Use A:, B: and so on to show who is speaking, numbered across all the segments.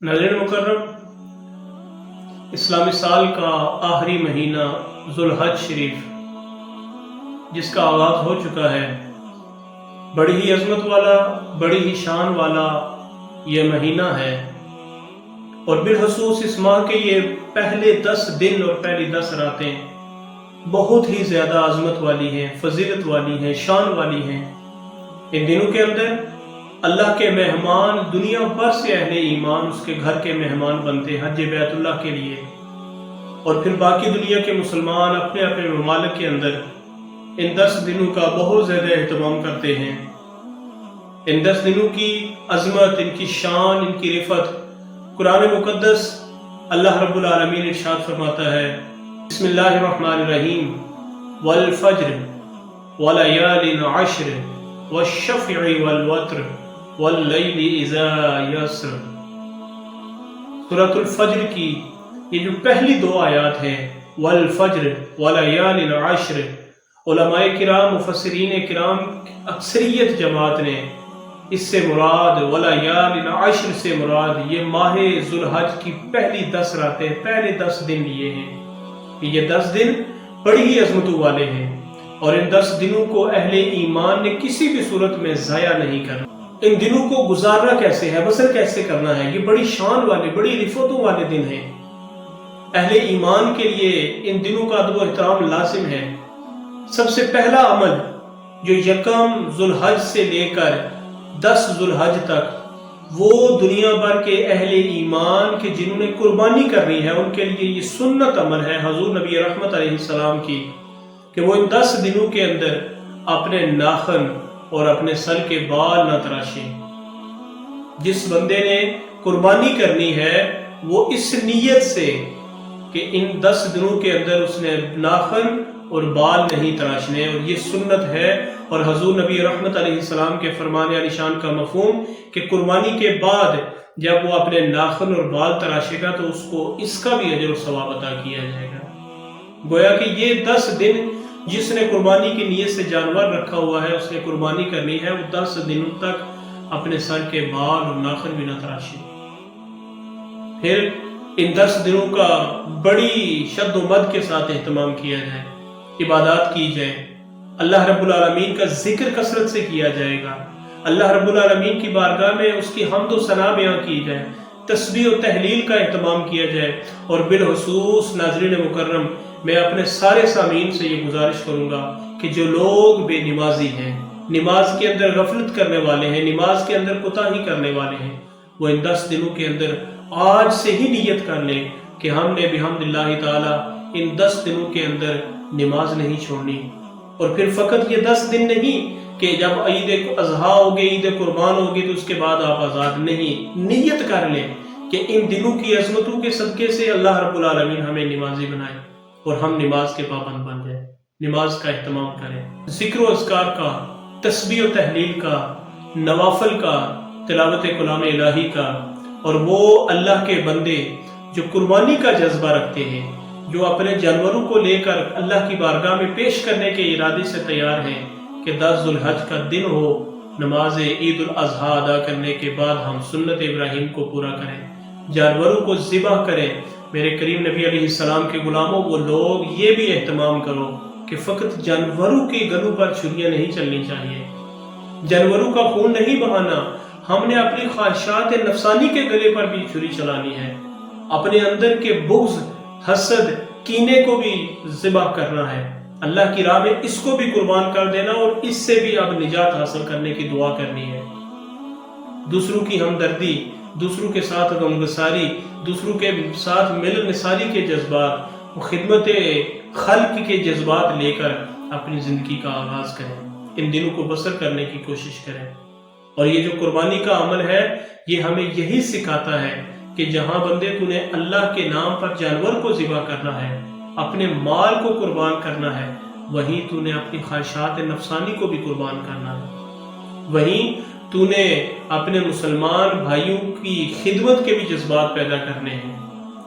A: नाज़रीन मुकर्रम, इस्लामी साल का आखिरी महीना ज़ुल्हज शरीफ जिसका आगाज़ हो चुका है, बड़ी ही अज़मत वाला, बड़ी ही शान वाला ये महीना है। और बिलखसूस इस माह के ये पहले 10 दिन और पहली 10 रातें बहुत ही ज़्यादा अज़मत वाली हैं, फजीलत वाली हैं, शान वाली हैं। इन दिनों के अंदर अल्लाह के मेहमान दुनिया भर से अहले ईमान उसके घर के मेहमान बनते हैं हज बैतुल्लाह के लिए, और फिर बाकी दुनिया के मुसलमान अपने अपने ममालिक के अंदर इन 10 दिनों का बहुत ज़्यादा एहतमाम करते हैं। इन 10 दिनों की अजमत, इनकी शान, इनकी रिफत कुरान मुकद्दस अल्लाह रब्बुल आलमीन इरशाद फरमाता है, बिस्मिल्लाहिर्रहमानिर्रहीम, वल फज्र वलयालिन अश्र वश्शफ़ई वल वत्र वल्लैलि इज़ा यस्र। सूरतुल फज्र की ये जो पहली 2 आयत हैं, वल फज्र वलयालिन अश्र, उलमाए किराम मुफस्सिरीन किराम अक्सरियत जमात ने इससे मुराद वलयालिन अश्र से मुराद ये माह ज़ुल्हज की पहली 10 रातें, पहले 10 दिन लिए हैं। ये 10 दिन बड़ी ही अज़मतों वाले हैं और इन 10 दिनों को अहले ईमान ने किसी भी सूरत में ज़ाया नहीं करना। इन दिनों को गुजारना कैसे है, बसर कैसे करना है, ये बड़ी शान वाले, बड़ी रिफतों वाले दिन हैं। अहले ईमान के लिए इन दिनों का अदब एहतराम लाजिम है। सबसे पहला अमल जो यकम ज़ुल्हज से लेकर 10 ज़ुल्हज तक वो दुनिया भर के अहले ईमान के जिन्होंने कुर्बानी करनी है उनके लिए ये सुन्नत अमल है हजूर नबी रहमत अलैहिस्सलाम की, कि वो इन 10 दिनों के अंदर अपने नाखन और अपने सर के बाल न तराशें। जिस बंदे ने कुर्बानी करनी है वो इस नीयत से कि इन 10 दिनों के अंदर उसने नाखन और बाल नहीं तराशने, और ये सुन्नत है। और हजूर नबी रहमत अलैहिस्सलाम के फरमाने निशान का मफहूम कि कुर्बानी के बाद जब वो अपने नाखन और बाल तराशेगा तो उसको इसका भी अजर और सवाब अता किया जाएगा। गोया कि ये 10 दिन जिसने कुर्बानी की नीयत से जानवर रखा हुआ है उसने कुर्बानी करनी है, वो 10 दिनों तक अपने सर के बाल और नाखन भी न तराशे। फिर इन 10 दिनों का बड़ी शद्दोमद के साथ एहतमाम किया जाए, इबादत की जाए, अल्लाह रब्बुल आलमीन का जिक्र कसरत से किया जाएगा, अल्लाह रब्बुल आलमीन की बारगाह में उसकी हम्द व सना बयां की जाए, तस्बीह और तहलील का एहतमाम किया जाए। और बिलखसूस नाज़रीन मुकर्रम, मैं अपने सारे सामीन से ये गुजारिश करूंगा कि जो लोग बेनमाजी हैं, नमाज के अंदर गफलत करने वाले हैं, नमाज के अंदर कोताही करने वाले हैं, वो इन 10 दिनों के अंदर आज से ही नियत कर लें कि हमने बिहम्दिल्लाहि ताला इन 10 दिनों के अंदर नमाज नहीं छोड़नी। और फिर फ़कत ये 10 दिन नहीं कि जब ईद अज़हा होगी, ईद कुर्बान होगी तो उसके बाद आप आज़ाद नहीं, नियत कर लें कि इन दिनों की अज़मतों के सदक़े से अल्लाह रब्बुल आलमीन हमें नमाजी बनाए और हम नमाज के पाबंद बन जाए, नमाज का एहतमाम करें, ज़िक्र व अज़कार का, तस्बीह व तहलील का, नवाफिल का, तिलावत कलाम इलाही का। और वो अल्लाह के बंदे जो कुर्बानी का जज्बा रखते हैं, जो अपने जानवरों को लेकर अल्लाह की बारगाह में पेश करने के इरादे से तैयार हैं कि 10 ज़ुल्हज का दिन हो, नमाज ईद उल अज़हा अदा करने के बाद हम सुन्नत इब्राहीम को पूरा करें, जानवरों को ज़िबह करें। मेरे करीम नबी अलैहिस्सलाम के गुलामों, वो लोग ये भी एहतमाम करो कि फ़कत जानवरों के गलों पर छुरियाँ नहीं चलनी चाहिए, जानवरों का खून नहीं बहाना, हमने अपनी ख्वाहिशात नफसानी के गले पर भी छुरी चलानी है, अपने अंदर के बुग़्ज़, हसद, कीने को भी ज़िबा करना है, अल्लाह की राह में इसको भी कुर्बान कर देना और इससे भी अब निजात हासिल करने की दुआ करनी है। दूसरों की हमदर्दी, दूसरों के साथ गमगसारी, दूसरों के साथ मिलन निसारी के जज्बात, खिदमत खल्क के जज्बात लेकर अपनी ज़िंदगी का आगाज़ करें, इन दिनों को बसर करने की कोशिश करें। और ये जो कुर्बानी का अमल है ये हमें यही सिखाता है कि जहाँ बंदे तूने अल्लाह के नाम पर जानवर को ज़िबा करना है, अपने माल को कुर्बान करना है, वहीं तूने अपनी ख्वाहिशात नफसानी को भी कुर्बान करना है, वहीं तूने अपने मुसलमान भाइयों की खिदमत के भी जज्बात पैदा करने हैं,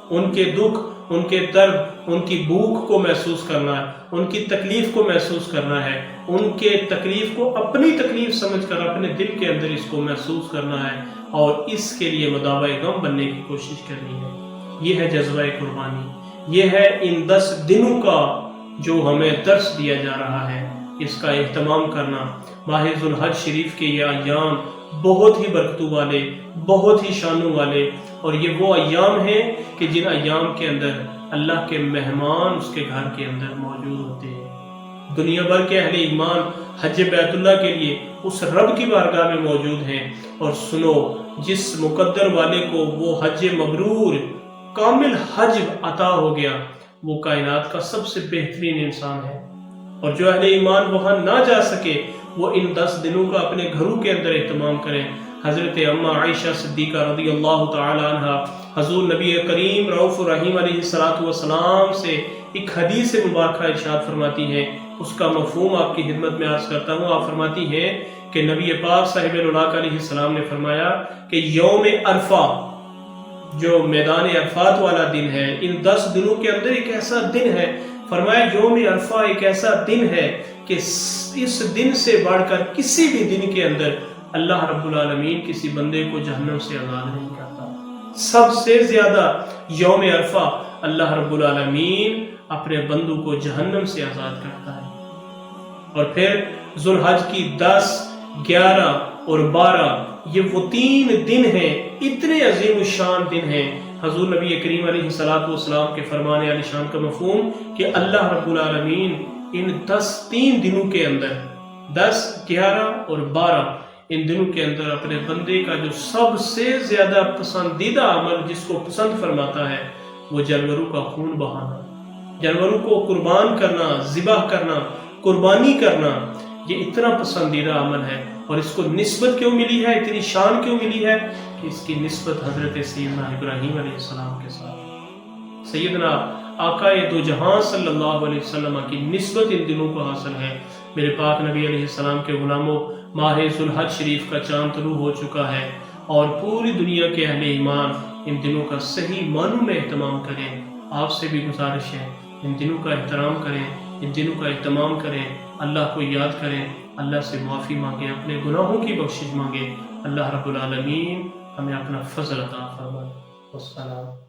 A: ان کے دکھ، ان کے درد، ان کی بھوک کو محسوس کرنا ہے، ان کی تکلیف کو محسوس کرنا ہے، ان کے تکلیف کو اپنی تکلیف سمجھ کر اپنے دل کے اندر اس کو محسوس کرنا ہے اور اس کے لیے مداوع غم بننے کی کوشش کرنی ہے۔ یہ ہے جذبہ قربانی، یہ ہے ان 10 دنوں کا جو ہمیں درس دیا جا رہا ہے، اس کا اہتمام کرنا۔ ماہ ذو الحج شریف کے یہ ایام بہت ہی برکتوں والے، بہت ہی شانوں والے، اور یہ وہ ایام ہیں کہ جن ایام کے اندر اللہ کے مہمان اس کے گھر کے اندر موجود ہوتے ہیں۔ دنیا بھر کے اہل ایمان حج بیت اللہ کے لیے اس رب کی بارگاہ میں موجود ہیں، اور سنو، جس مقدر والے کو وہ حج مبرور کامل حج عطا ہو گیا، وہ کائنات کا سب سے بہترین انسان ہے۔ اور جو اہل ایمان وہاں نہ جا سکے، وہ ان 10 دنوں کا اپنے گھروں کے اندر اہتمام کریں۔ حضرت اماں عائشہ صدیقہ رضی اللہ تعالی عنہ حضور نبی کریم رؤوف الرحیم علیہ السلام سے ایک حدیث مبارکہ ارشاد فرماتی ہیں، اس کا مفہوم آپ کی خدمت میں عرض کرتا ہوں۔ آپ فرماتی ہیں کہ نبی پاک صاحب الولاق علیہ السلام نے فرمایا کہ یوم عرفہ، جو میدان عرفات والا دن ہے، ان 10 دنوں کے اندر ایک ایسا دن ہے، فرمایا یوم عرفہ ایک ایسا دن ہے کہ اس دن سے بڑھ کر کسی بھی دن کے اندر اللہ رب العالمین کسی بندے کو جہنم سے آزاد نہیں کرتا۔ سب سے زیادہ یوم عرفہ اللہ رب العالمین اپنے بندوں کو جہنم سے آزاد کرتا ہے۔ اور پھر ذو الحج کی 10، 11 اور 12 یہ وہ 3 دن ہیں، اتنے عظیم الشان دن ہیں۔ حضور نبی کریم علیہ السلام کے فرمان علی شان کا مفہوم کہ اللہ رب العالمین ان 3 دنوں کے اندر 10، 11 اور 12 ان دنوں کے اندر اپنے بندے کا جو سب سے زیادہ پسندیدہ عمل جس کو پسند فرماتا ہے، وہ جانوروں کا خون بہانا، جانوروں کو قربان کرنا، ذبح کرنا، قربانی کرنا، یہ اتنا پسندیدہ عمل ہے۔ اور اس کو نسبت کیوں ملی ہے، اتنی شان کیوں ملی ہے کہ اس کی نسبت حضرت سیدنا ابراہیم علیہ السلام کے ساتھ، سیدنا آقا دو جہاں صلی اللہ علیہ وسلم کی نسبت ان دنوں کو حاصل ہے۔ میرے پاک نبی علیہ السلام کے غلاموں، ماہ ذو الحج شریف کا چاند طلوع ہو چکا ہے، اور پوری دنیا کے اہل ایمان ان دنوں کا صحیح معنوں میں اہتمام کریں۔ آپ سے بھی گزارش ہے، ان دنوں کا احترام کریں، ان دنوں کا اہتمام کریں، اللہ کو یاد کریں، اللہ سے معافی مانگیں، اپنے گناہوں کی بخشش مانگیں۔ اللہ رب العالمین ہمیں اپنا فضل عطا فرمائے۔ والسلام۔